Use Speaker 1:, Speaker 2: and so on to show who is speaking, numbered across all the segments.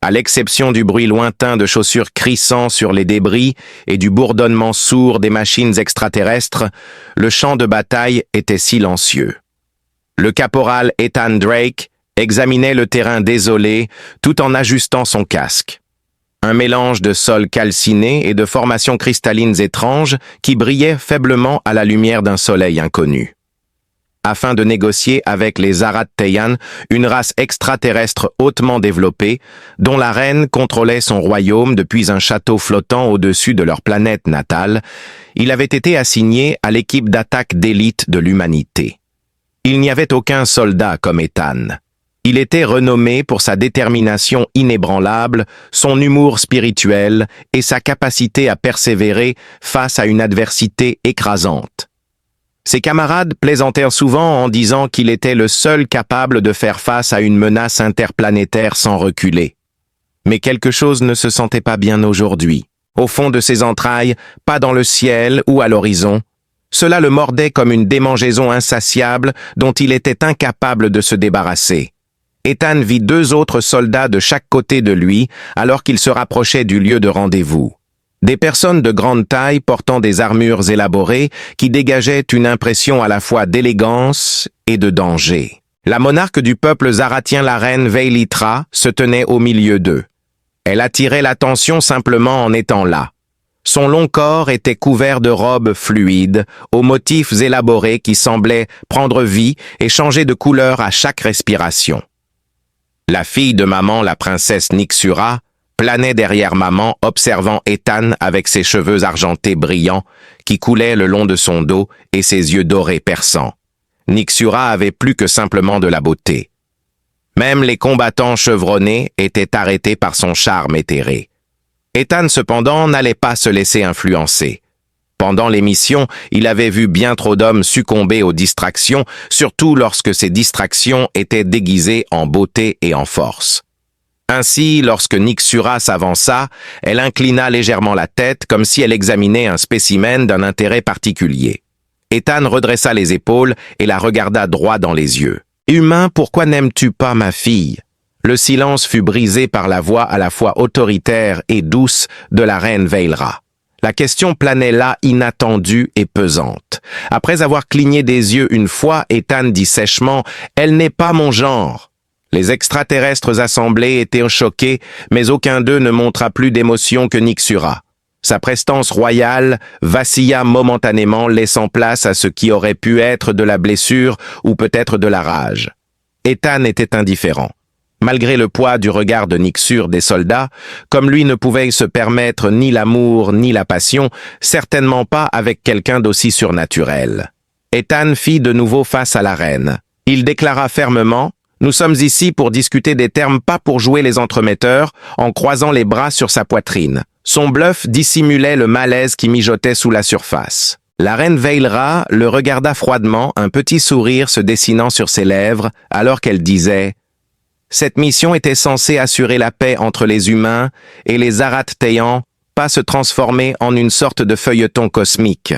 Speaker 1: À l'exception du bruit lointain de chaussures crissant sur les débris et du bourdonnement sourd des machines extraterrestres, le champ de bataille était silencieux. Le caporal Ethan Drake examinait le terrain désolé tout en ajustant son casque. Un mélange de sol calciné et de formations cristallines étranges qui brillaient faiblement à la lumière d'un soleil inconnu. Afin de négocier avec les Zarat-Teyan, une race extraterrestre hautement développée, dont la reine contrôlait son royaume depuis un château flottant au-dessus de leur planète natale, il avait été assigné à l'équipe d'attaque d'élite de l'humanité. Il n'y avait aucun soldat comme Ethan. Il était renommé pour sa détermination inébranlable, son humour spirituel et sa capacité à persévérer face à une adversité écrasante. Ses camarades plaisantèrent souvent en disant qu'il était le seul capable de faire face à une menace interplanétaire sans reculer. Mais quelque chose ne se sentait pas bien aujourd'hui. Au fond de ses entrailles, pas dans le ciel ou à l'horizon. Cela le mordait comme une démangeaison insatiable dont il était incapable de se débarrasser. Ethan vit 2 autres soldats de chaque côté de lui alors qu'il se rapprochait du lieu de rendez-vous. Des personnes de grande taille portant des armures élaborées qui dégageaient une impression à la fois d'élégance et de danger. La monarque du peuple zaratien, la reine Veilitra, se tenait au milieu d'eux. Elle attirait l'attention simplement en étant là. Son long corps était couvert de robes fluides, aux motifs élaborés qui semblaient prendre vie et changer de couleur à chaque respiration. La fille de maman, la princesse Nixura, planait derrière maman, observant Ethan avec ses cheveux argentés brillants qui coulaient le long de son dos et ses yeux dorés perçants. Nixura avait plus que simplement de la beauté. Même les combattants chevronnés étaient arrêtés par son charme éthéré. Ethan, cependant, n'allait pas se laisser influencer. Pendant l'émission, il avait vu bien trop d'hommes succomber aux distractions, surtout lorsque ces distractions étaient déguisées en beauté et en force. Ainsi, lorsque Nixura s'avança, elle inclina légèrement la tête comme si elle examinait un spécimen d'un intérêt particulier. Ethan redressa les épaules et la regarda droit dans les yeux. « Humain, pourquoi n'aimes-tu pas ma fille ?» Le silence fut brisé par la voix à la fois autoritaire et douce de la reine Veilra. La question planait là, inattendue et pesante. Après avoir cligné des yeux une fois, Ethan dit sèchement « Elle n'est pas mon genre !» Les extraterrestres assemblés étaient choqués, mais aucun d'eux ne montra plus d'émotion que Nixura. Sa prestance royale vacilla momentanément, laissant place à ce qui aurait pu être de la blessure ou peut-être de la rage. Ethan était indifférent. Malgré le poids du regard de Nixure des soldats, comme lui ne pouvait se permettre ni l'amour ni la passion, certainement pas avec quelqu'un d'aussi surnaturel. Ethan fit de nouveau face à la reine. Il déclara fermement « Nous sommes ici pour discuter des termes, pas pour jouer les entremetteurs », en croisant les bras sur sa poitrine. Son bluff dissimulait le malaise qui mijotait sous la surface. La reine Veilra le regarda froidement, un petit sourire se dessinant sur ses lèvres, alors qu'elle disait « Cette mission était censée assurer la paix entre les humains et les Zarat-Teyan, pas se transformer en une sorte de feuilleton cosmique. »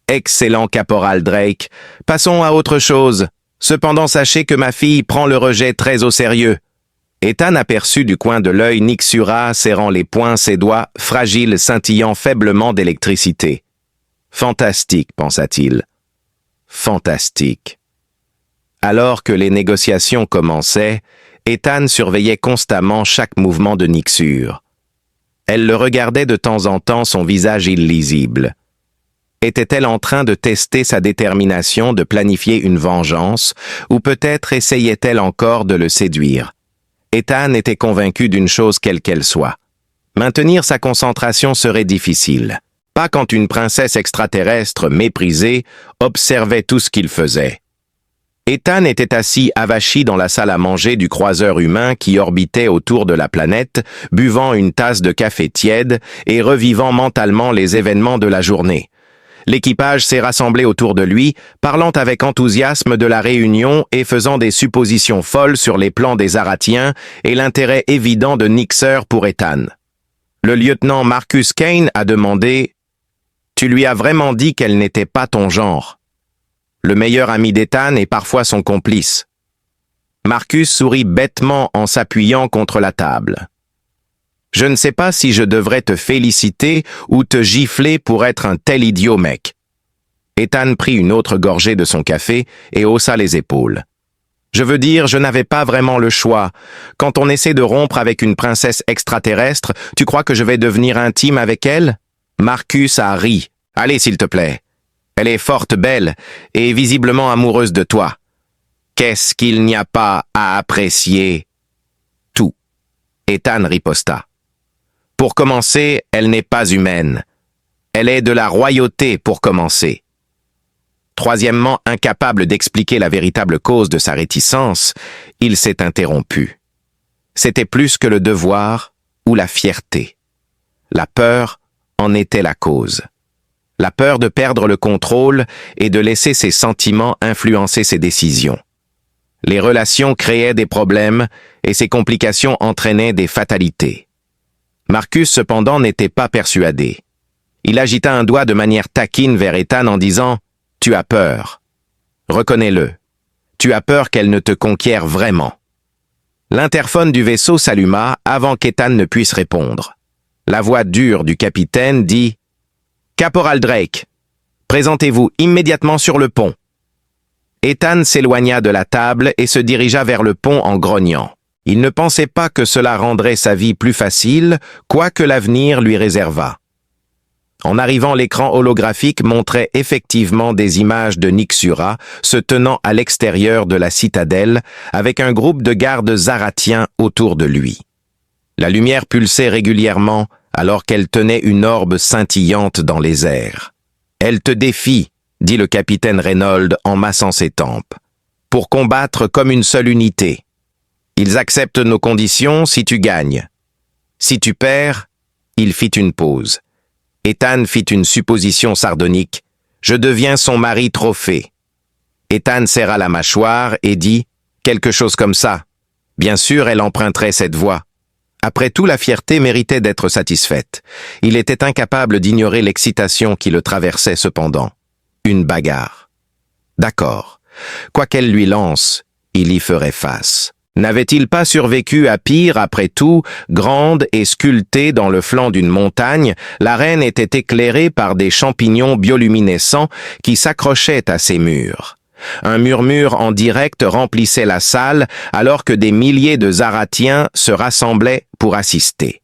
Speaker 1: Excellent caporal Drake. Passons à autre chose. Cependant, sachez que ma fille prend le rejet très au sérieux. Ethan aperçut du coin de l'œil Nixura serrant les poings, ses doigts fragiles scintillant faiblement d'électricité. Fantastique, pensa-t-il. Fantastique. Alors que les négociations commençaient, Ethan surveillait constamment chaque mouvement de Nixure. Elle le regardait de temps en temps, son visage illisible. Était-elle en train de tester sa détermination de planifier une vengeance, ou peut-être essayait-elle encore de le séduire? Ethan était convaincu d'une chose quelle qu'elle soit. Maintenir sa concentration serait difficile. Pas quand une princesse extraterrestre méprisée observait tout ce qu'il faisait. Ethan était assis avachi dans la salle à manger du croiseur humain qui orbitait autour de la planète, buvant une tasse de café tiède et revivant mentalement les événements de la journée. L'équipage s'est rassemblé autour de lui, parlant avec enthousiasme de la réunion et faisant des suppositions folles sur les plans des Zaratiens et l'intérêt évident de Nixure pour Ethan. Le lieutenant Marcus Kane a demandé « Tu lui as vraiment dit qu'elle n'était pas ton genre ?» Le meilleur ami d'Ethan est parfois son complice. Marcus sourit bêtement en s'appuyant contre la table. Je ne sais pas si je devrais te féliciter ou te gifler pour être un tel idiot, mec. Ethan prit une autre gorgée de son café et haussa les épaules. Je veux dire, je n'avais pas vraiment le choix. Quand on essaie de rompre avec une princesse extraterrestre, tu crois que je vais devenir intime avec elle? Marcus a ri. Allez, s'il te plaît. Elle est forte, belle, et visiblement amoureuse de toi. Qu'est-ce qu'il n'y a pas à apprécier? Tout. Ethan riposta. Pour commencer, elle n'est pas humaine. Elle est de la royauté pour commencer. Troisièmement, incapable d'expliquer la véritable cause de sa réticence, il s'est interrompu. C'était plus que le devoir ou la fierté. La peur en était la cause. La peur de perdre le contrôle et de laisser ses sentiments influencer ses décisions. Les relations créaient des problèmes et ces complications entraînaient des fatalités. Marcus, cependant, n'était pas persuadé. Il agita un doigt de manière taquine vers Ethan en disant « Tu as peur. Reconnais-le. Tu as peur qu'elle ne te conquiert vraiment. » L'interphone du vaisseau s'alluma avant qu'Ethan ne puisse répondre. La voix dure du capitaine dit « Caporal Drake, présentez-vous immédiatement sur le pont. » Ethan s'éloigna de la table et se dirigea vers le pont en grognant. Il ne pensait pas que cela rendrait sa vie plus facile, quoique l'avenir lui réservât. En arrivant, l'écran holographique montrait effectivement des images de Nixura se tenant à l'extérieur de la citadelle avec un groupe de gardes zaratiens autour de lui. La lumière pulsait régulièrement alors qu'elle tenait une orbe scintillante dans les airs. « Elle te défie », dit le capitaine Reynolds en massant ses tempes, « pour combattre comme une seule unité. Ils acceptent nos conditions si tu gagnes. Si tu perds, » il fit une pause. Ethan fit une supposition sardonique. « Je deviens son mari trophée. » Ethan serra la mâchoire et dit « Quelque chose comme ça. » Bien sûr, elle emprunterait cette voie. Après tout, la fierté méritait d'être satisfaite. Il était incapable d'ignorer l'excitation qui le traversait cependant. Une bagarre. D'accord. Quoi qu'elle lui lance, il y ferait face. N'avait-il pas survécu à pire? Après tout, grande et sculptée dans le flanc d'une montagne, l'arène était éclairée par des champignons bioluminescents qui s'accrochaient à ses murs. Un murmure en direct remplissait la salle alors que des milliers de Zaratiens se rassemblaient pour assister.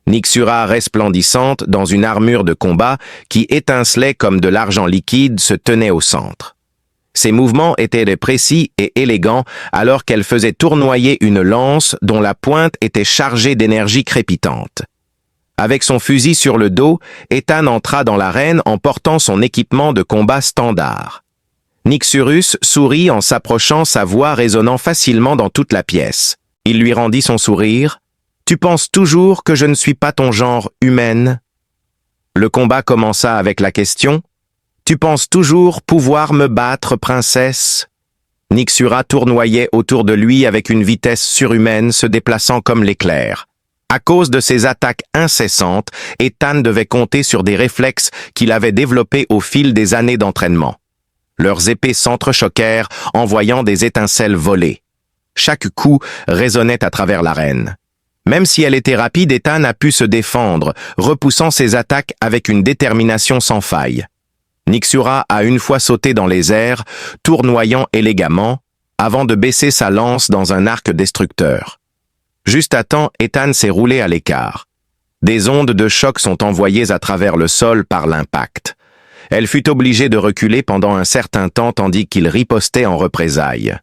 Speaker 1: Nixura resplendissante dans une armure de combat qui étincelait comme de l'argent liquide se tenait au centre. Ses mouvements étaient précis et élégants alors qu'elle faisait tournoyer une lance dont la pointe était chargée d'énergie crépitante. Avec son fusil sur le dos, Ethan entra dans l'arène en portant son équipement de combat standard. Nixurus sourit en s'approchant, sa voix résonnant facilement dans toute la pièce. Il lui rendit son sourire. « Tu penses toujours que je ne suis pas ton genre humaine ?» Le combat commença avec la question « Tu penses toujours pouvoir me battre, princesse ?» Nixura tournoyait autour de lui avec une vitesse surhumaine, se déplaçant comme l'éclair. À cause de ses attaques incessantes, Ethan devait compter sur des réflexes qu'il avait développés au fil des années d'entraînement. Leurs épées s'entrechoquèrent, envoyant des étincelles volées. Chaque coup résonnait à travers l'arène. Même si elle était rapide, Ethan a pu se défendre, repoussant ses attaques avec une détermination sans faille. Nixura a une fois sauté dans les airs, tournoyant élégamment, avant de baisser sa lance dans un arc destructeur. Juste à temps, Ethan s'est roulé à l'écart. Des ondes de choc sont envoyées à travers le sol par l'impact. Elle fut obligée de reculer pendant un certain temps tandis qu'il ripostait en représailles.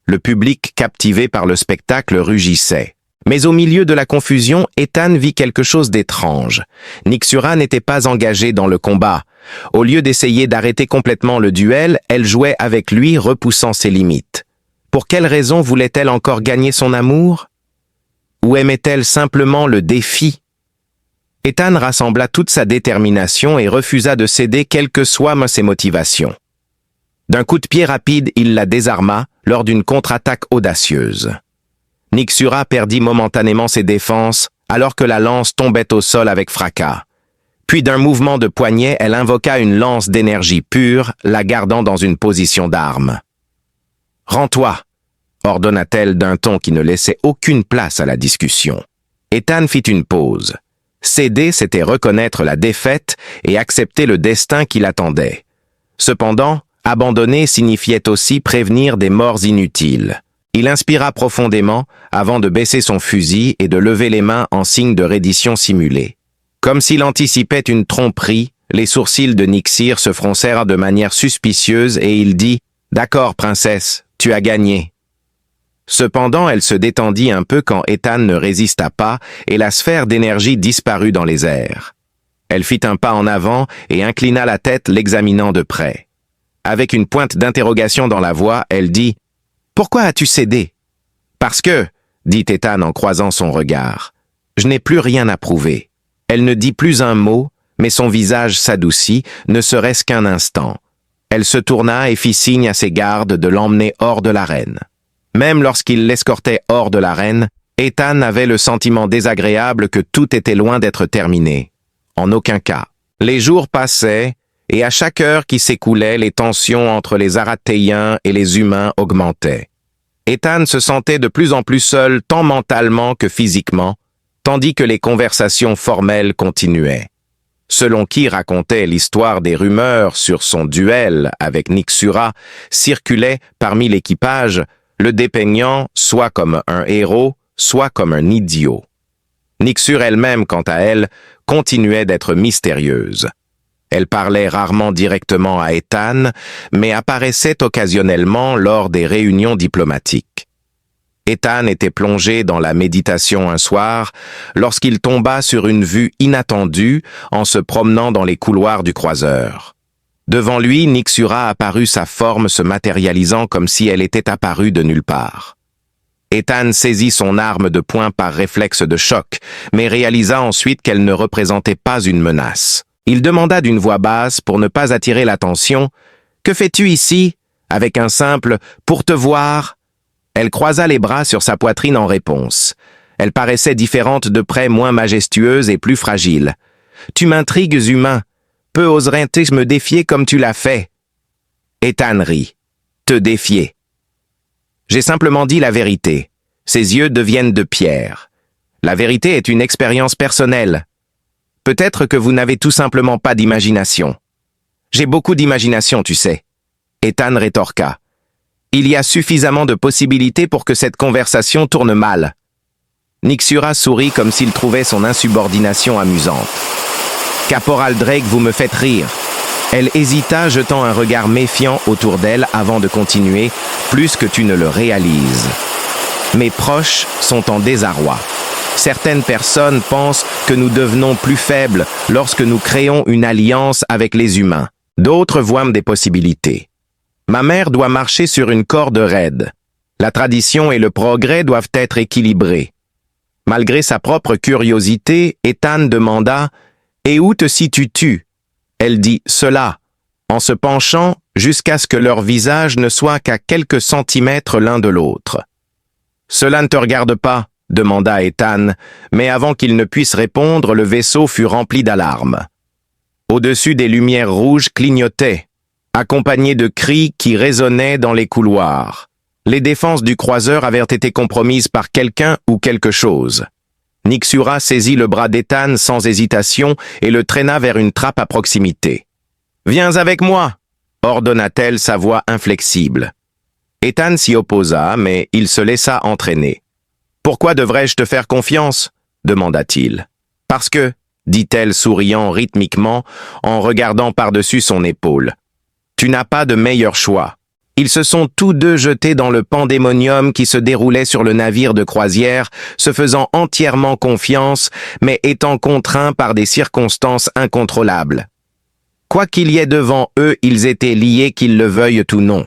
Speaker 1: Le public, captivé par le spectacle, rugissait. Mais au milieu de la confusion, Ethan vit quelque chose d'étrange. Nixura n'était pas engagée dans le combat. Au lieu d'essayer d'arrêter complètement le duel, elle jouait avec lui, repoussant ses limites. Pour quelle raison voulait-elle encore gagner son amour? Ou aimait-elle simplement le défi? Ethan rassembla toute sa détermination et refusa de céder quelles que soient ses motivations. D'un coup de pied rapide, il la désarma lors d'une contre-attaque audacieuse. Nixura perdit momentanément ses défenses alors que la lance tombait au sol avec fracas. Puis d'un mouvement de poignet, elle invoqua une lance d'énergie pure, la gardant dans une position d'arme. « Rends-toi !» ordonna-t-elle d'un ton qui ne laissait aucune place à la discussion. Ethan fit une pause. Céder, c'était reconnaître la défaite et accepter le destin qui l'attendait. Cependant, abandonner signifiait aussi prévenir des morts inutiles. Il inspira profondément avant de baisser son fusil et de lever les mains en signe de reddition simulée. Comme s'il anticipait une tromperie, les sourcils de Nixir se froncèrent de manière suspicieuse et il dit « D'accord, princesse, tu as gagné ». Cependant, elle se détendit un peu quand Ethan ne résista pas et la sphère d'énergie disparut dans les airs. Elle fit un pas en avant et inclina la tête l'examinant de près. Avec une pointe d'interrogation dans la voix, elle dit « Pourquoi as-tu cédé ?»« Parce que, dit Ethan en croisant son regard, je n'ai plus rien à prouver. » Elle ne dit plus un mot, mais son visage s'adoucit, ne serait-ce qu'un instant. Elle se tourna et fit signe à ses gardes de l'emmener hors de l'arène. Même lorsqu'il l'escortait hors de l'arène, Ethan avait le sentiment désagréable que tout était loin d'être terminé. En aucun cas. Les jours passaient, et à chaque heure qui s'écoulait, les tensions entre les Aratéiens et les humains augmentaient. Ethan se sentait de plus en plus seul, tant mentalement que physiquement, tandis que les conversations formelles continuaient. Selon qui racontait l'histoire des rumeurs sur son duel avec Nixura, circulait parmi l'équipage, le dépeignant soit comme un héros, soit comme un idiot. Nixur elle-même, quant à elle, continuait d'être mystérieuse. Elle parlait rarement directement à Ethan, mais apparaissait occasionnellement lors des réunions diplomatiques. Ethan était plongé dans la méditation un soir, lorsqu'il tomba sur une vue inattendue en se promenant dans les couloirs du croiseur. Devant lui, Nixura apparut, sa forme se matérialisant comme si elle était apparue de nulle part. Ethan saisit son arme de poing par réflexe de choc, mais réalisa ensuite qu'elle ne représentait pas une menace. Il demanda d'une voix basse, pour ne pas attirer l'attention, « Que fais-tu ici ?» avec un simple « Pour te voir ?» Elle croisa les bras sur sa poitrine en réponse. Elle paraissait différente de près, moins majestueuse et plus fragile. « Tu m'intrigues, humain. Peu oserais-tu me défier comme tu l'as fait ?» Ethan rit. « Te défier. » J'ai simplement dit la vérité. Ses yeux deviennent de pierre. La vérité est une expérience personnelle. Peut-être que vous n'avez tout simplement pas d'imagination. J'ai beaucoup d'imagination, tu sais. Ethan rétorqua. Il y a suffisamment de possibilités pour que cette conversation tourne mal. Nixura sourit comme s'il trouvait son insubordination amusante. Caporal Drake, vous me faites rire. Elle hésita, jetant un regard méfiant autour d'elle avant de continuer, plus que tu ne le réalises. Mes proches sont en désarroi. Certaines personnes pensent que nous devenons plus faibles lorsque nous créons une alliance avec les humains. D'autres voient des possibilités. Ma mère doit marcher sur une corde raide. La tradition et le progrès doivent être équilibrés. Malgré sa propre curiosité, Ethan demanda « Et où te situes-tu » Elle dit « Cela », en se penchant jusqu'à ce que leurs visages ne soient qu'à quelques centimètres l'un de l'autre. « Cela ne te regarde pas » demanda Ethan, mais avant qu'il ne puisse répondre, le vaisseau fut rempli d'alarmes. Au-dessus, des lumières rouges clignotaient, accompagnées de cris qui résonnaient dans les couloirs. Les défenses du croiseur avaient été compromises par quelqu'un ou quelque chose. Nixura saisit le bras d'Ethan sans hésitation et le traîna vers une trappe à proximité. « Viens avec moi !» ordonna-t-elle, sa voix inflexible. Ethan s'y opposa, mais il se laissa entraîner. « Pourquoi devrais-je te faire confiance ?» demanda-t-il. « Parce que, » dit-elle souriant rythmiquement en regardant par-dessus son épaule, « tu n'as pas de meilleur choix. » Ils se sont tous deux jetés dans le pandémonium qui se déroulait sur le navire de croisière, se faisant entièrement confiance, mais étant contraints par des circonstances incontrôlables. Quoi qu'il y ait devant eux, ils étaient liés, qu'ils le veuillent ou non.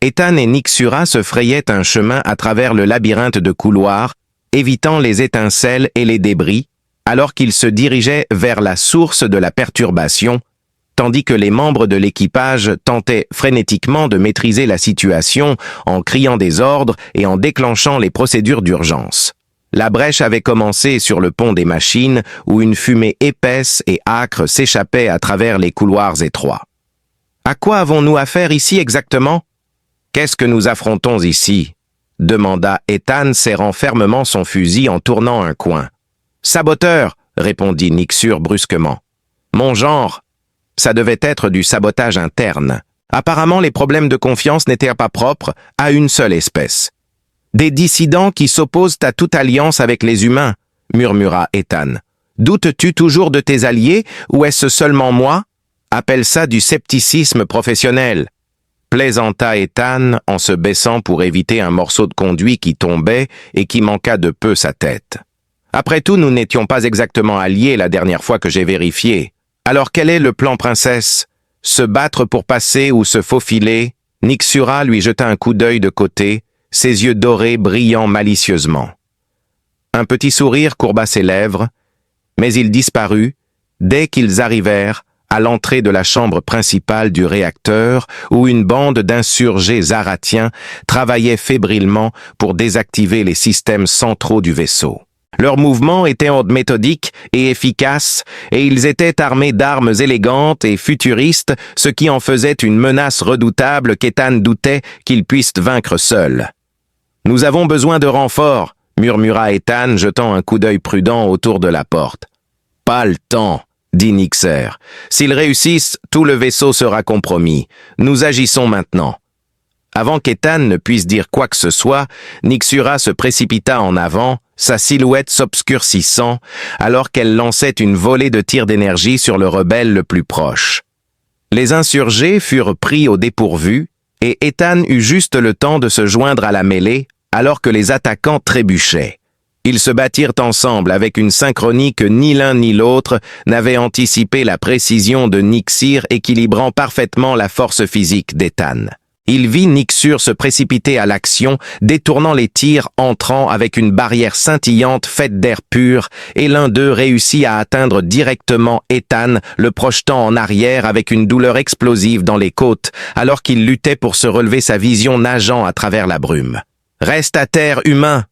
Speaker 1: Ethan et Nixura se frayaient un chemin à travers le labyrinthe de couloirs, évitant les étincelles et les débris, alors qu'ils se dirigeaient vers la source de la perturbation, tandis que les membres de l'équipage tentaient frénétiquement de maîtriser la situation en criant des ordres et en déclenchant les procédures d'urgence. La brèche avait commencé sur le pont des machines où une fumée épaisse et âcre s'échappait à travers les couloirs étroits. « À quoi avons-nous affaire ici exactement ? Qu'est-ce que nous affrontons ici ? demanda Ethan, serrant fermement son fusil en tournant un coin. « Saboteur !» répondit Nixure brusquement. « Mon genre !» Ça devait être du sabotage interne. Apparemment, les problèmes de confiance n'étaient pas propres à une seule espèce. « Des dissidents qui s'opposent à toute alliance avec les humains !» murmura Ethan. « Doutes-tu toujours de tes alliés, ou est-ce seulement moi ? Appelle ça du scepticisme professionnel. » Plaisanta Ethan en se baissant pour éviter un morceau de conduit qui tombait et qui manqua de peu sa tête. Après tout, nous n'étions pas exactement alliés la dernière fois que j'ai vérifié. Alors quel est le plan, princesse? Se battre pour passer ou se faufiler? Nixura lui jeta un coup d'œil de côté, ses yeux dorés brillant malicieusement. Un petit sourire courba ses lèvres, mais il disparut dès qu'ils arrivèrent à l'entrée de la chambre principale du réacteur où une bande d'insurgés zaratiens travaillait fébrilement pour désactiver les systèmes centraux du vaisseau. Leurs mouvements étaient méthodiques et efficaces, et ils étaient armés d'armes élégantes et futuristes, ce qui en faisait une menace redoutable qu'Ethan doutait qu'ils puissent vaincre seuls. « Nous avons besoin de renforts », murmura Ethan, jetant un coup d'œil prudent autour de la porte. « Pas le temps », dit Nixer. « S'ils réussissent, tout le vaisseau sera compromis. Nous agissons maintenant. » Avant qu'Ethan ne puisse dire quoi que ce soit, Nixura se précipita en avant, sa silhouette s'obscurcissant, alors qu'elle lançait une volée de tirs d'énergie sur le rebelle le plus proche. Les insurgés furent pris au dépourvu, et Ethan eut juste le temps de se joindre à la mêlée, alors que les attaquants trébuchaient. Ils se battirent ensemble avec une synchronie que ni l'un ni l'autre n'avait anticipé la précision de Nixir équilibrant parfaitement la force physique d'Ethan. Il vit Nixure se précipiter à l'action, détournant les tirs entrant avec une barrière scintillante faite d'air pur, et l'un d'eux réussit à atteindre directement Ethan, le projetant en arrière avec une douleur explosive dans les côtes, alors qu'il luttait pour se relever, sa vision nageant à travers la brume. « Reste à terre, humain !»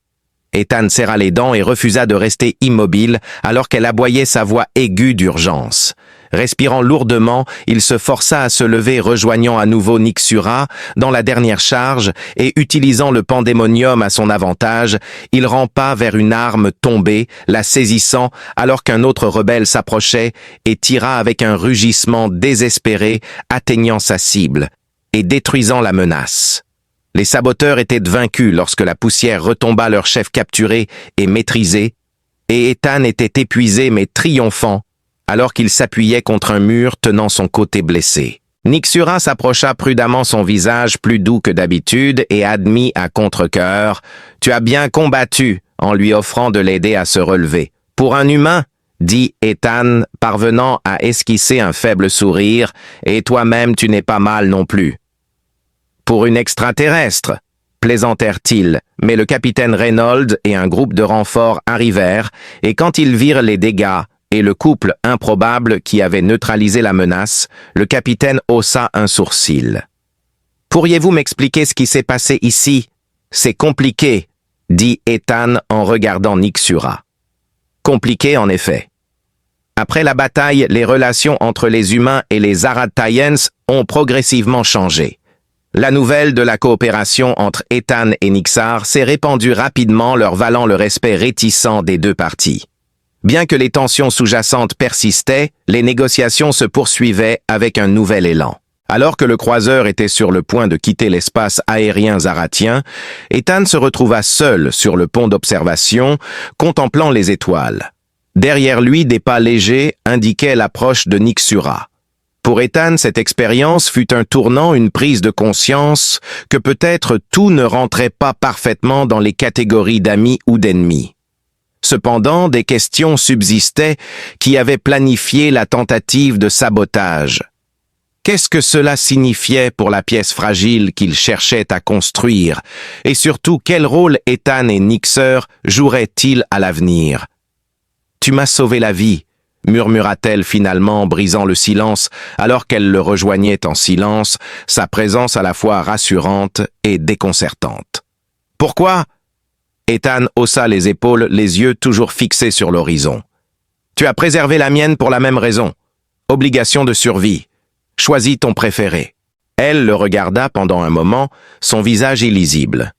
Speaker 1: Ethan serra les dents et refusa de rester immobile alors qu'elle aboyait sa voix aiguë d'urgence. Respirant lourdement, il se força à se lever, rejoignant à nouveau Nixura dans la dernière charge et utilisant le pandémonium à son avantage, il rampa vers une arme tombée, la saisissant alors qu'un autre rebelle s'approchait et tira avec un rugissement désespéré, atteignant sa cible et détruisant la menace. Les saboteurs étaient vaincus lorsque la poussière retomba leur chef capturé et maîtrisé, et Ethan était épuisé mais triomphant, alors qu'il s'appuyait contre un mur tenant son côté blessé. Nixura s'approcha prudemment, son visage plus doux que d'habitude, et admit à contre-cœur « Tu as bien combattu » en lui offrant de l'aider à se relever. « Pour un humain » dit Ethan, parvenant à esquisser un faible sourire, « et toi-même tu n'es pas mal non plus. » « Pour une extraterrestre » plaisantèrent-ils, mais le capitaine Reynolds et un groupe de renforts arrivèrent, et quand ils virent les dégâts et le couple improbable qui avait neutralisé la menace, le capitaine haussa un sourcil. « Pourriez-vous m'expliquer ce qui s'est passé ici? C'est compliqué, » dit Ethan en regardant Nixura. Compliqué en effet. Après la bataille, les relations entre les humains et les Zarad-Tayens ont progressivement changé. La nouvelle de la coopération entre Ethan et Nixar s'est répandue rapidement, leur valant le respect réticent des deux parties. Bien que les tensions sous-jacentes persistaient, les négociations se poursuivaient avec un nouvel élan. Alors que le croiseur était sur le point de quitter l'espace aérien zaratien, Ethan se retrouva seul sur le pont d'observation, contemplant les étoiles. Derrière lui, des pas légers indiquaient l'approche de Nixura. Pour Ethan, cette expérience fut un tournant, une prise de conscience que peut-être tout ne rentrait pas parfaitement dans les catégories d'amis ou d'ennemis. Cependant, des questions subsistaient qui avaient planifié la tentative de sabotage. Qu'est-ce que cela signifiait pour la pièce fragile qu'ils cherchaient à construire? Et surtout, quel rôle Ethan et Nixer joueraient-ils à l'avenir? « Tu m'as sauvé la vie », murmura-t-elle finalement, brisant le silence, alors qu'elle le rejoignait en silence, sa présence à la fois rassurante et déconcertante. « Pourquoi ?» Ethan haussa les épaules, les yeux toujours fixés sur l'horizon. « Tu as préservé la mienne pour la même raison. Obligation de survie. Choisis ton préféré. » Elle le regarda pendant un moment, son visage illisible.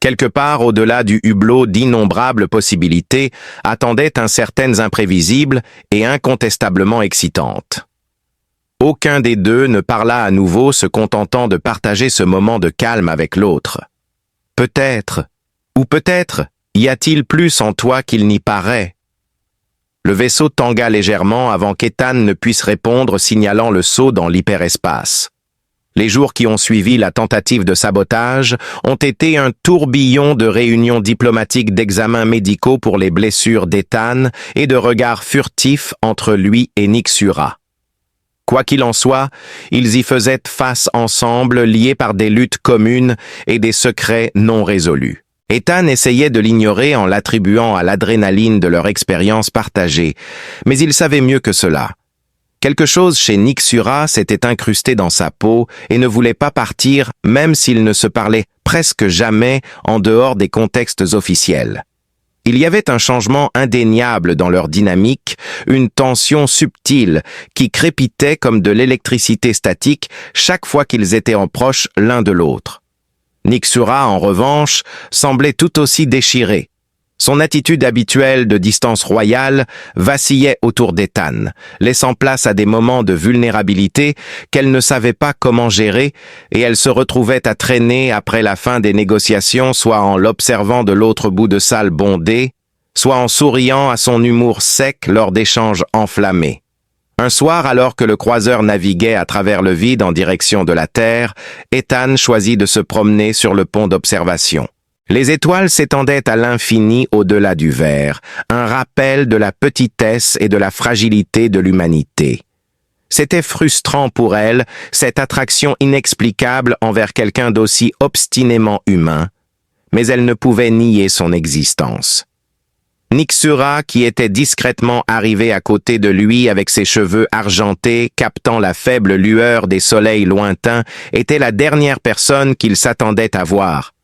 Speaker 1: Quelque part au-delà du hublot d'innombrables possibilités attendaient incertaines imprévisibles et incontestablement excitantes. Aucun des deux ne parla à nouveau, se contentant de partager ce moment de calme avec l'autre. Peut-être, ou peut-être, y a-t-il plus en toi qu'il n'y paraît. Le vaisseau tangua légèrement avant qu'Ethan ne puisse répondre, signalant le saut dans l'hyperespace. Les jours qui ont suivi la tentative de sabotage ont été un tourbillon de réunions diplomatiques, d'examens médicaux pour les blessures d'Ethan et de regards furtifs entre lui et Nixura. Quoi qu'il en soit, ils y faisaient face ensemble, liés par des luttes communes et des secrets non résolus. Ethan essayait de l'ignorer en l'attribuant à l'adrénaline de leur expérience partagée, mais il savait mieux que cela. Quelque chose chez Nixura s'était incrusté dans sa peau et ne voulait pas partir, même s'ils ne se parlaient presque jamais en dehors des contextes officiels. Il y avait un changement indéniable dans leur dynamique, une tension subtile qui crépitait comme de l'électricité statique chaque fois qu'ils étaient en proche l'un de l'autre. Nixura, en revanche, semblait tout aussi déchiré. Son attitude habituelle de distance royale vacillait autour d'Ethan, laissant place à des moments de vulnérabilité qu'elle ne savait pas comment gérer, et elle se retrouvait à traîner après la fin des négociations, soit en l'observant de l'autre bout de salle bondée, soit en souriant à son humour sec lors d'échanges enflammés. Un soir, alors que le croiseur naviguait à travers le vide en direction de la Terre, Ethan choisit de se promener sur le pont d'observation. Les étoiles s'étendaient à l'infini au-delà du verre, un rappel de la petitesse et de la fragilité de l'humanité. C'était frustrant pour elle, cette attraction inexplicable envers quelqu'un d'aussi obstinément humain, mais elle ne pouvait nier son existence. Nixura, qui était discrètement arrivé à côté de lui avec ses cheveux argentés, captant la faible lueur des soleils lointains, était la dernière personne qu'il s'attendait à voir.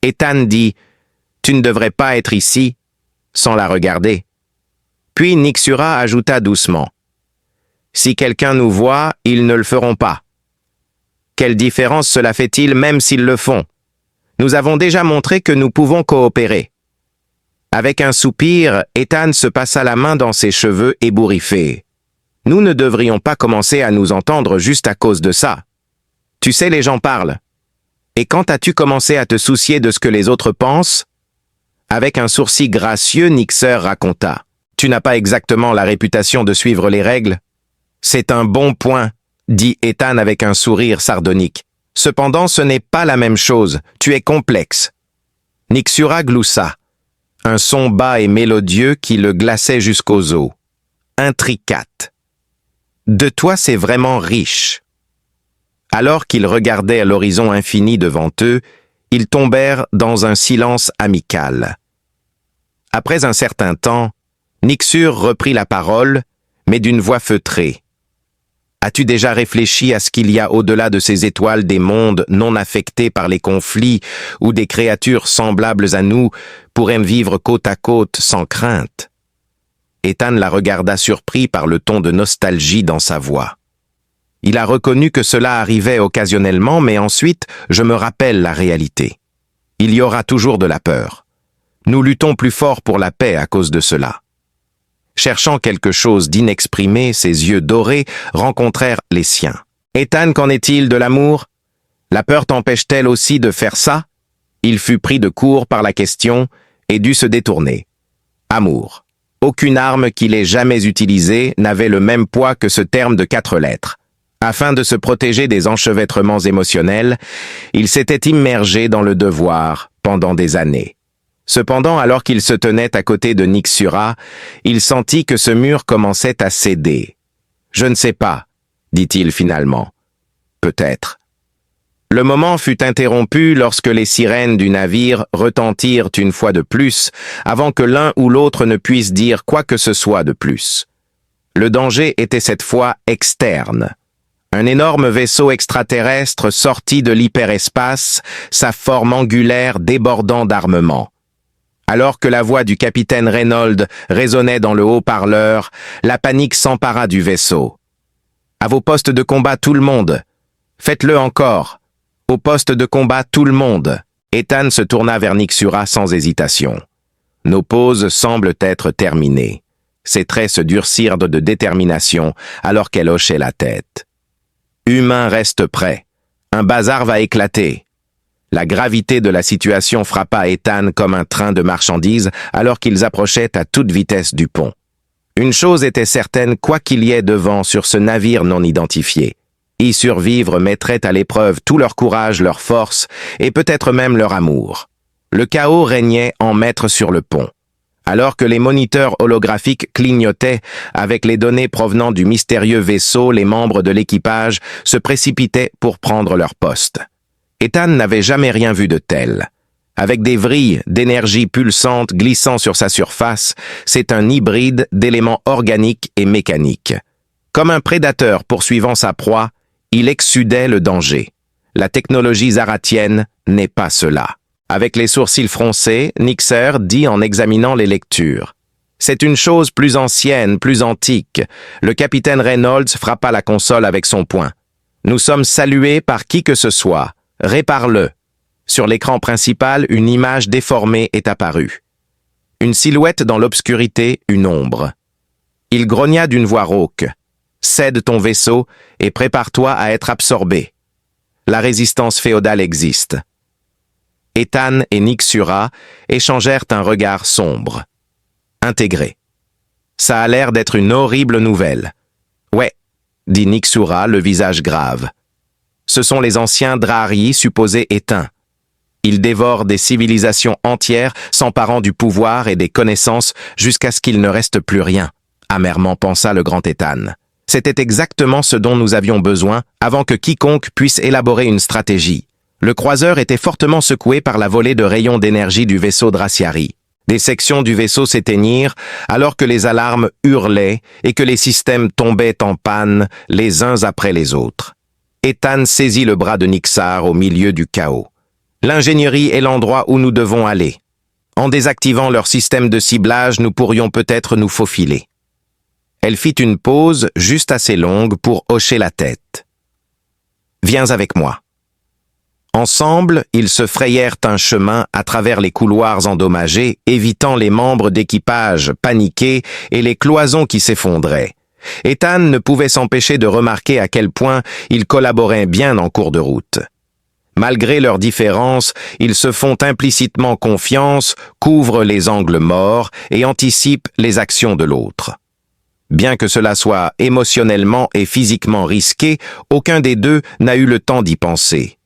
Speaker 1: Ethan dit « Tu ne devrais pas être ici », sans la regarder. Puis Nixura ajouta doucement « Si quelqu'un nous voit, ils ne le feront pas. Quelle différence cela fait-il même s'ils le font? Nous avons déjà montré que nous pouvons coopérer. » Avec un soupir, Ethan se passa la main dans ses cheveux ébouriffés. « Nous ne devrions pas commencer à nous entendre juste à cause de ça. Tu sais, les gens parlent. Et quand as-tu commencé à te soucier de ce que les autres pensent? » Avec un sourcil gracieux, Nixer raconta. « Tu n'as pas exactement la réputation de suivre les règles. »« C'est un bon point, » dit Ethan avec un sourire sardonique. « Cependant, ce n'est pas la même chose. Tu es complexe. » Nixura gloussa. Un son bas et mélodieux qui le glaçait jusqu'aux os. Intricate. « De toi, c'est vraiment riche. » Alors qu'ils regardaient à l'horizon infini devant eux, ils tombèrent dans un silence amical. Après un certain temps, Nixur reprit la parole, mais d'une voix feutrée. « As-tu déjà réfléchi à ce qu'il y a au-delà de ces étoiles des mondes non affectés par les conflits où des créatures semblables à nous pourraient vivre côte à côte sans crainte ?» Ethan la regarda surpris par le ton de nostalgie dans sa voix. Il a reconnu que cela arrivait occasionnellement, mais ensuite, je me rappelle la réalité. Il y aura toujours de la peur. Nous luttons plus fort pour la paix à cause de cela. Cherchant quelque chose d'inexprimé, ses yeux dorés rencontrèrent les siens. Ethan, qu'en est-il de l'amour? La peur t'empêche-t-elle aussi de faire ça? Il fut pris de court par la question et dut se détourner. Amour. Aucune arme qu'il ait jamais utilisée n'avait le même poids que ce terme de 4 lettres. Afin de se protéger des enchevêtrements émotionnels, il s'était immergé dans le devoir pendant des années. Cependant, alors qu'il se tenait à côté de Nixura, il sentit que ce mur commençait à céder. « Je ne sais pas, » dit-il finalement. « Peut-être. » Le moment fut interrompu lorsque les sirènes du navire retentirent une fois de plus, avant que l'un ou l'autre ne puisse dire quoi que ce soit de plus. Le danger était cette fois externe. Un énorme vaisseau extraterrestre sorti de l'hyperespace, sa forme angulaire débordant d'armement. Alors que la voix du capitaine Reynolds résonnait dans le haut-parleur, la panique s'empara du vaisseau. « À vos postes de combat tout le monde! Faites-le encore! Au poste de combat tout le monde! » Ethan se tourna vers Nixura sans hésitation. Nos pauses semblent être terminées. Ses traits se durcirent de détermination alors qu'elle hochait la tête. Humain reste prêt. Un bazar va éclater. La gravité de la situation frappa Ethan comme un train de marchandises alors qu'ils approchaient à toute vitesse du pont. Une chose était certaine, quoi qu'il y ait devant sur ce navire non identifié. Y survivre mettrait à l'épreuve tout leur courage, leur force et peut-être même leur amour. Le chaos régnait en maître sur le pont. Alors que les moniteurs holographiques clignotaient avec les données provenant du mystérieux vaisseau, les membres de l'équipage se précipitaient pour prendre leur poste. Ethan n'avait jamais rien vu de tel. Avec des vrilles d'énergie pulsante glissant sur sa surface, c'est un hybride d'éléments organiques et mécaniques. Comme un prédateur poursuivant sa proie, il exsudait le danger. La technologie zaratienne n'est pas cela. Avec les sourcils froncés, Nixer dit en examinant les lectures. C'est une chose plus ancienne, plus antique. Le capitaine Reynolds frappa la console avec son poing. Nous sommes salués par qui que ce soit. Répare-le. Sur l'écran principal, une image déformée est apparue. Une silhouette dans l'obscurité, une ombre. Il grogna d'une voix rauque. Cède ton vaisseau et prépare-toi à être absorbé. La résistance féodale existe. Ethan et Nixura échangèrent un regard sombre. Intégré. Ça a l'air d'être une horrible nouvelle. Ouais, dit Nixura, le visage grave. Ce sont les anciens Drahri supposés éteints. Ils dévorent des civilisations entières, s'emparant du pouvoir et des connaissances jusqu'à ce qu'il ne reste plus rien, amèrement pensa le grand Ethan. C'était exactement ce dont nous avions besoin avant que quiconque puisse élaborer une stratégie. Le croiseur était fortement secoué par la volée de rayons d'énergie du vaisseau Draciari. Des sections du vaisseau s'éteignirent alors que les alarmes hurlaient et que les systèmes tombaient en panne les uns après les autres. Ethan saisit le bras de Nixar au milieu du chaos. L'ingénierie est l'endroit où nous devons aller. En désactivant leur système de ciblage, nous pourrions peut-être nous faufiler. Elle fit une pause juste assez longue pour hocher la tête. Viens avec moi. Ensemble, ils se frayèrent un chemin à travers les couloirs endommagés, évitant les membres d'équipage paniqués et les cloisons qui s'effondraient. Ethan ne pouvait s'empêcher de remarquer à quel point ils collaboraient bien en cours de route. Malgré leurs différences, ils se font implicitement confiance, couvrent les angles morts et anticipent les actions de l'autre. Bien que cela soit émotionnellement et physiquement risqué, aucun des deux n'a eu le temps d'y penser.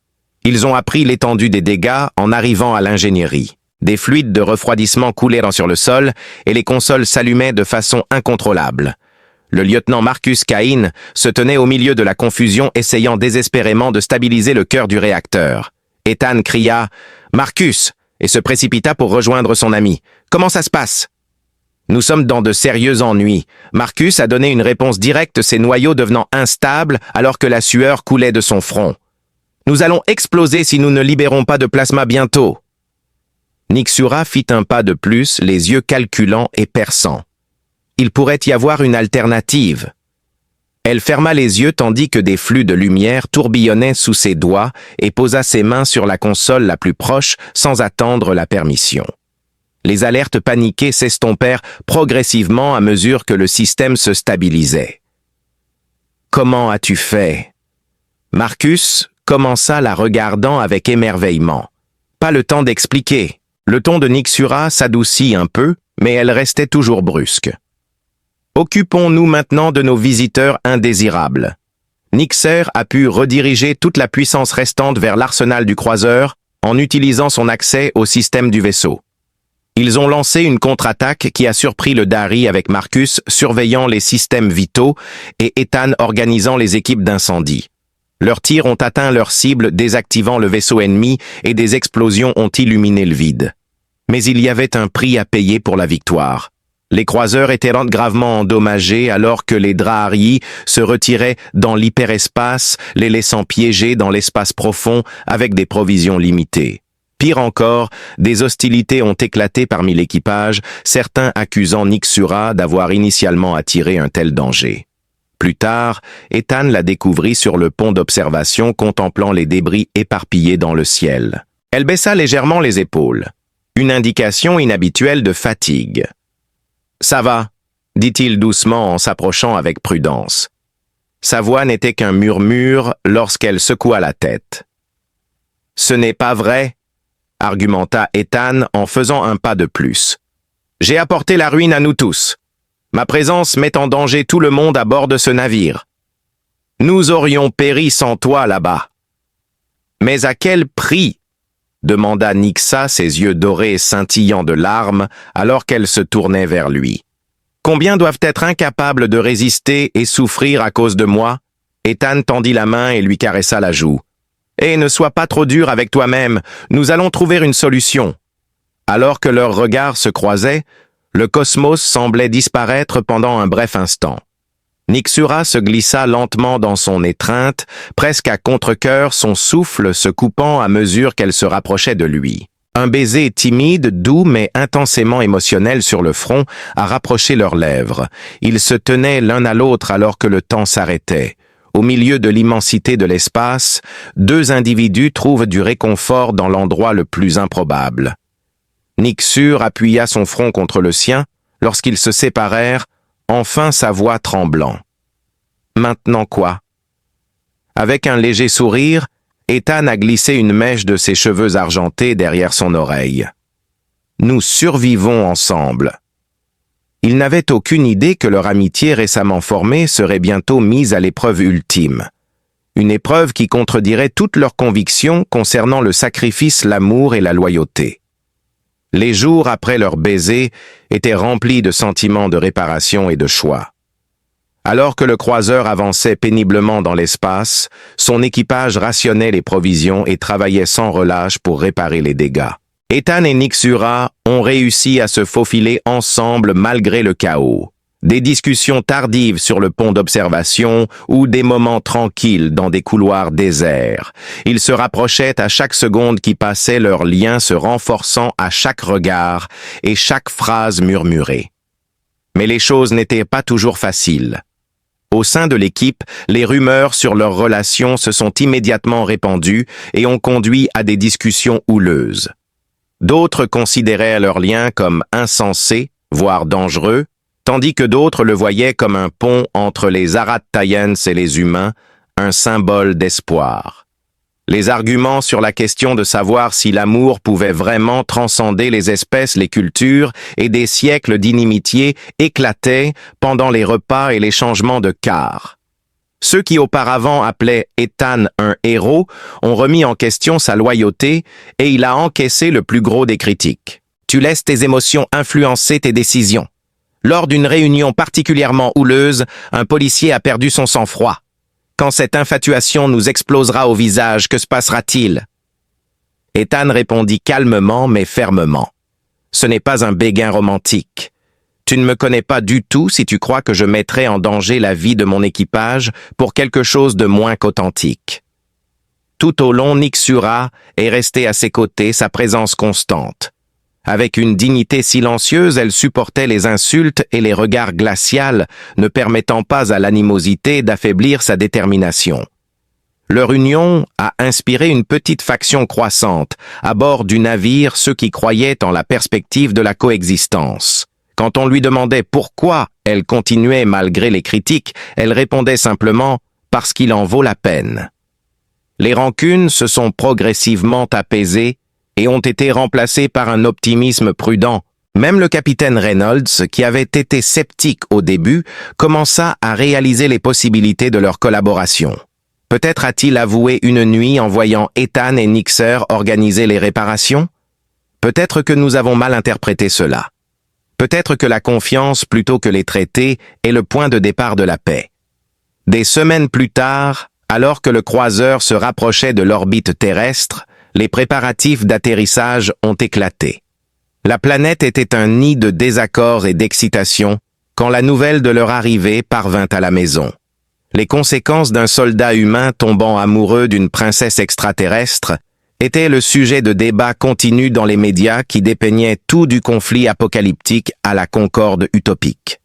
Speaker 1: Ils ont appris l'étendue des dégâts en arrivant à l'ingénierie. Des fluides de refroidissement coulaient sur le sol et les consoles s'allumaient de façon incontrôlable. Le lieutenant Marcus Cain se tenait au milieu de la confusion, essayant désespérément de stabiliser le cœur du réacteur. Ethan cria « Marcus !» et se précipita pour rejoindre son ami. « Comment ça se passe ?» « Nous sommes dans de sérieux ennuis. Marcus a donné une réponse directe, ses noyaux devenant instables alors que la sueur coulait de son front. Nous allons exploser si nous ne libérons pas de plasma bientôt. » Nixura fit un pas de plus, les yeux calculants et perçants. Il pourrait y avoir une alternative. Elle ferma les yeux tandis que des flux de lumière tourbillonnaient sous ses doigts et posa ses mains sur la console la plus proche sans attendre la permission. Les alertes paniquées s'estompèrent progressivement à mesure que le système se stabilisait. « Comment as-tu fait ?» Marcus commença la regardant avec émerveillement. Pas le temps d'expliquer. Le ton de Nixura s'adoucit un peu, mais elle restait toujours brusque. Occupons-nous maintenant de nos visiteurs indésirables. Nixer a pu rediriger toute la puissance restante vers l'arsenal du croiseur en utilisant son accès au système du vaisseau. Ils ont lancé une contre-attaque qui a surpris le Dari avec Marcus surveillant les systèmes vitaux et Ethan organisant les équipes d'incendie. Leurs tirs ont atteint leur cible désactivant le vaisseau ennemi et des explosions ont illuminé le vide. Mais il y avait un prix à payer pour la victoire. Les croiseurs étaient gravement endommagés alors que les Drahri se retiraient dans l'hyperespace, les laissant piégés dans l'espace profond avec des provisions limitées. Pire encore, des hostilités ont éclaté parmi l'équipage, certains accusant Nixura d'avoir initialement attiré un tel danger. Plus tard, Ethan la découvrit sur le pont d'observation contemplant les débris éparpillés dans le ciel. Elle baissa légèrement les épaules, une indication inhabituelle de fatigue. « Ça va », dit-il doucement en s'approchant avec prudence. Sa voix n'était qu'un murmure lorsqu'elle secoua la tête. « Ce n'est pas vrai », argumenta Ethan en faisant un pas de plus. « J'ai apporté la ruine à nous tous. Ma présence met en danger tout le monde à bord de ce navire. Nous aurions péri sans toi là-bas. »« Mais à quel prix ?» demanda Nixa, ses yeux dorés scintillant de larmes alors qu'elle se tournait vers lui. « Combien doivent être incapables de résister et souffrir à cause de moi ?» Ethan tendit la main et lui caressa la joue. « Et ne sois pas trop dur avec toi-même, nous allons trouver une solution. » Alors que leurs regards se croisaient, le cosmos semblait disparaître pendant un bref instant. Nixura se glissa lentement dans son étreinte, presque à contre-cœur, son souffle se coupant à mesure qu'elle se rapprochait de lui. Un baiser timide, doux mais intensément émotionnel sur le front a rapproché leurs lèvres. Ils se tenaient l'un à l'autre alors que le temps s'arrêtait. Au milieu de l'immensité de l'espace, deux individus trouvent du réconfort dans l'endroit le plus improbable. Nixur appuya son front contre le sien lorsqu'ils se séparèrent, enfin sa voix tremblant. « Maintenant quoi ?» Avec un léger sourire, Ethan a glissé une mèche de ses cheveux argentés derrière son oreille. « Nous survivons ensemble. » Ils n'avaient aucune idée que leur amitié récemment formée serait bientôt mise à l'épreuve ultime. Une épreuve qui contredirait toutes leurs convictions concernant le sacrifice, l'amour et la loyauté. Les jours après leur baiser étaient remplis de sentiments de réparation et de choix. Alors que le croiseur avançait péniblement dans l'espace, son équipage rationnait les provisions et travaillait sans relâche pour réparer les dégâts. Ethan et Nixura ont réussi à se faufiler ensemble malgré le chaos. Des discussions tardives sur le pont d'observation ou des moments tranquilles dans des couloirs déserts. Ils se rapprochaient à chaque seconde qui passait, leur lien se renforçant à chaque regard et chaque phrase murmurée. Mais les choses n'étaient pas toujours faciles. Au sein de l'équipe, les rumeurs sur leur relation se sont immédiatement répandues et ont conduit à des discussions houleuses. D'autres considéraient leur lien comme insensé, voire dangereux, tandis que d'autres le voyaient comme un pont entre les Arath-Tayens et les humains, un symbole d'espoir. Les arguments sur la question de savoir si l'amour pouvait vraiment transcender les espèces, les cultures et des siècles d'inimitié éclataient pendant les repas et les changements de quart. Ceux qui auparavant appelaient Ethan un héros ont remis en question sa loyauté et il a encaissé le plus gros des critiques. « Tu laisses tes émotions influencer tes décisions. » Lors d'une réunion particulièrement houleuse, un policier a perdu son sang-froid. Quand cette infatuation nous explosera au visage, que se passera-t-il? Ethan répondit calmement mais fermement. Ce n'est pas un béguin romantique. Tu ne me connais pas du tout si tu crois que je mettrais en danger la vie de mon équipage pour quelque chose de moins qu'authentique. Tout au long, Nixura est resté à ses côtés, sa présence constante. Avec une dignité silencieuse, elle supportait les insultes et les regards glacials, ne permettant pas à l'animosité d'affaiblir sa détermination. Leur union a inspiré une petite faction croissante, à bord du navire ceux qui croyaient en la perspective de la coexistence. Quand on lui demandait pourquoi elle continuait malgré les critiques, elle répondait simplement « parce qu'il en vaut la peine ». Les rancunes se sont progressivement apaisées et ont été remplacés par un optimisme prudent. Même le capitaine Reynolds, qui avait été sceptique au début, commença à réaliser les possibilités de leur collaboration. Peut-être a-t-il avoué une nuit en voyant Ethan et Nixer organiser les réparations? Peut-être que nous avons mal interprété cela. Peut-être que la confiance, plutôt que les traités, est le point de départ de la paix. Des semaines plus tard, alors que le croiseur se rapprochait de l'orbite terrestre, les préparatifs d'atterrissage ont éclaté. La planète était un nid de désaccords et d'excitation quand la nouvelle de leur arrivée parvint à la maison. Les conséquences d'un soldat humain tombant amoureux d'une princesse extraterrestre étaient le sujet de débats continus dans les médias qui dépeignaient tout du conflit apocalyptique à la concorde utopique.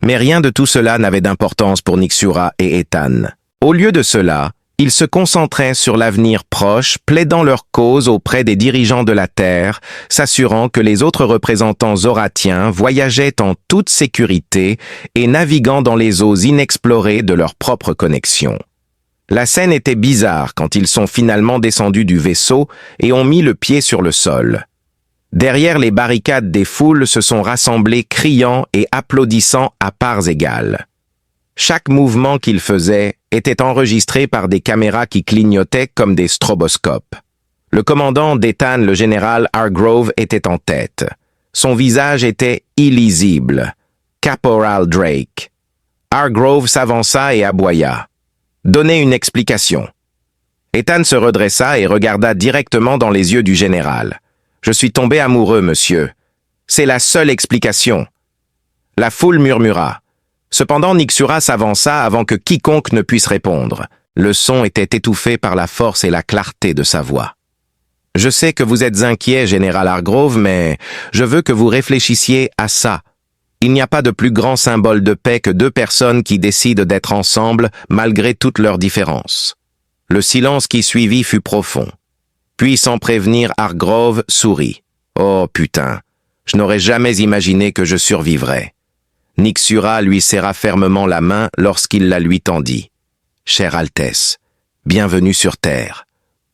Speaker 1: Mais rien de tout cela n'avait d'importance pour Nixura et Ethan. Au lieu de cela, Ils se concentraient sur l'avenir proche, plaidant leur cause auprès des dirigeants de la Terre, s'assurant que les autres représentants zoratiens voyageaient en toute sécurité et naviguant dans les eaux inexplorées de leur propre connexion. La scène était bizarre quand ils sont finalement descendus du vaisseau et ont mis le pied sur le sol. Derrière les barricades des foules se sont rassemblés criant et applaudissant à parts égales. Chaque mouvement qu'ils faisaient était enregistré par des caméras qui clignotaient comme des stroboscopes. Le commandant d'Ethan, le général Hargrove, était en tête. Son visage était illisible. Caporal Drake. Hargrove s'avança et aboya. « Donnez une explication. » Ethan se redressa et regarda directement dans les yeux du général. « Je suis tombé amoureux, monsieur. C'est la seule explication. » La foule murmura. Cependant, Nixura s'avança avant que quiconque ne puisse répondre. Le son était étouffé par la force et la clarté de sa voix. « Je sais que vous êtes inquiet, général Hargrove, mais je veux que vous réfléchissiez à ça. Il n'y a pas de plus grand symbole de paix que deux personnes qui décident d'être ensemble malgré toutes leurs différences. » Le silence qui suivit fut profond. Puis, sans prévenir, Hargrove sourit. « Oh, putain, je n'aurais jamais imaginé que je survivrais. » Nixura lui serra fermement la main lorsqu'il la lui tendit. « Chère Altesse, bienvenue sur Terre.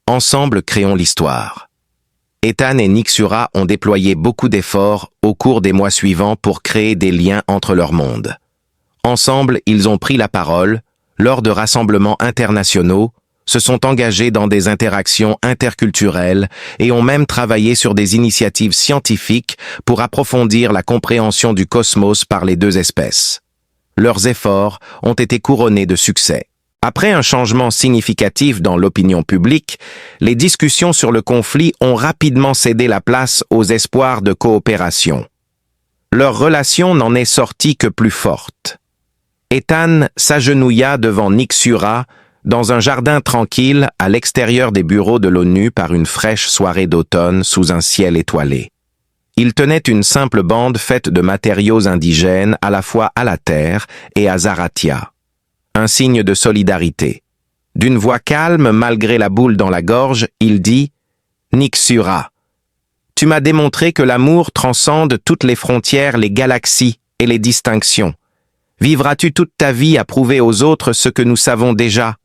Speaker 1: Ensemble, créons l'histoire. » Ethan et Nixura ont déployé beaucoup d'efforts au cours des mois suivants pour créer des liens entre leurs mondes. Ensemble, ils ont pris la parole, lors de rassemblements internationaux, se sont engagés dans des interactions interculturelles et ont même travaillé sur des initiatives scientifiques pour approfondir la compréhension du cosmos par les deux espèces. Leurs efforts ont été couronnés de succès. Après un changement significatif dans l'opinion publique, les discussions sur le conflit ont rapidement cédé la place aux espoirs de coopération. Leur relation n'en est sortie que plus forte. Ethan s'agenouilla devant Nixura dans un jardin tranquille à l'extérieur des bureaux de l'ONU par une fraîche soirée d'automne sous un ciel étoilé. Il tenait une simple bande faite de matériaux indigènes à la fois à la Terre et à Zarathia. Un signe de solidarité. D'une voix calme, malgré la boule dans la gorge, il dit « Nixura, tu m'as démontré que l'amour transcende toutes les frontières, les galaxies et les distinctions. Vivras-tu toute ta vie à prouver aux autres ce que nous savons déjà ?»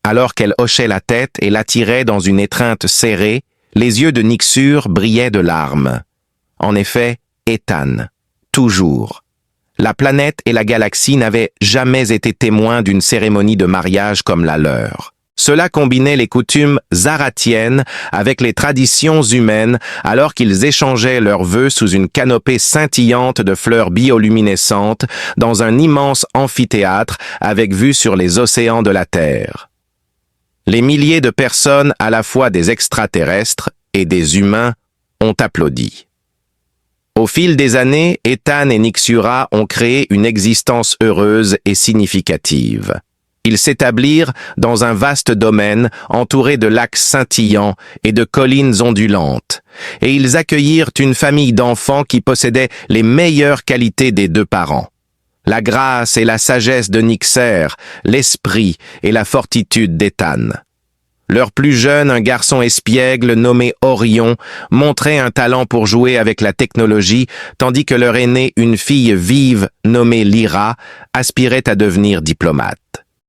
Speaker 1: Alors qu'elle hochait la tête et l'attirait dans une étreinte serrée, les yeux de Nixure brillaient de larmes. En effet, Ethan, toujours. La planète et la galaxie n'avaient jamais été témoins d'une cérémonie de mariage comme la leur. Cela combinait les coutumes zarathiennes avec les traditions humaines alors qu'ils échangeaient leurs vœux sous une canopée scintillante de fleurs bioluminescentes dans un immense amphithéâtre avec vue sur les océans de la Terre. Les milliers de personnes, à la fois des extraterrestres et des humains, ont applaudi. Au fil des années, Ethan et Nixura ont créé une existence heureuse et significative. Ils s'établirent dans un vaste domaine entouré de lacs scintillants et de collines ondulantes, et ils accueillirent une famille d'enfants qui possédait les meilleures qualités des deux parents. La grâce et la sagesse de Nixer, l'esprit et la fortitude d'Ethan. Leur plus jeune, un garçon espiègle nommé Orion, montrait un talent pour jouer avec la technologie, tandis que leur aîné, une fille vive nommée Lyra, aspirait à devenir diplomate.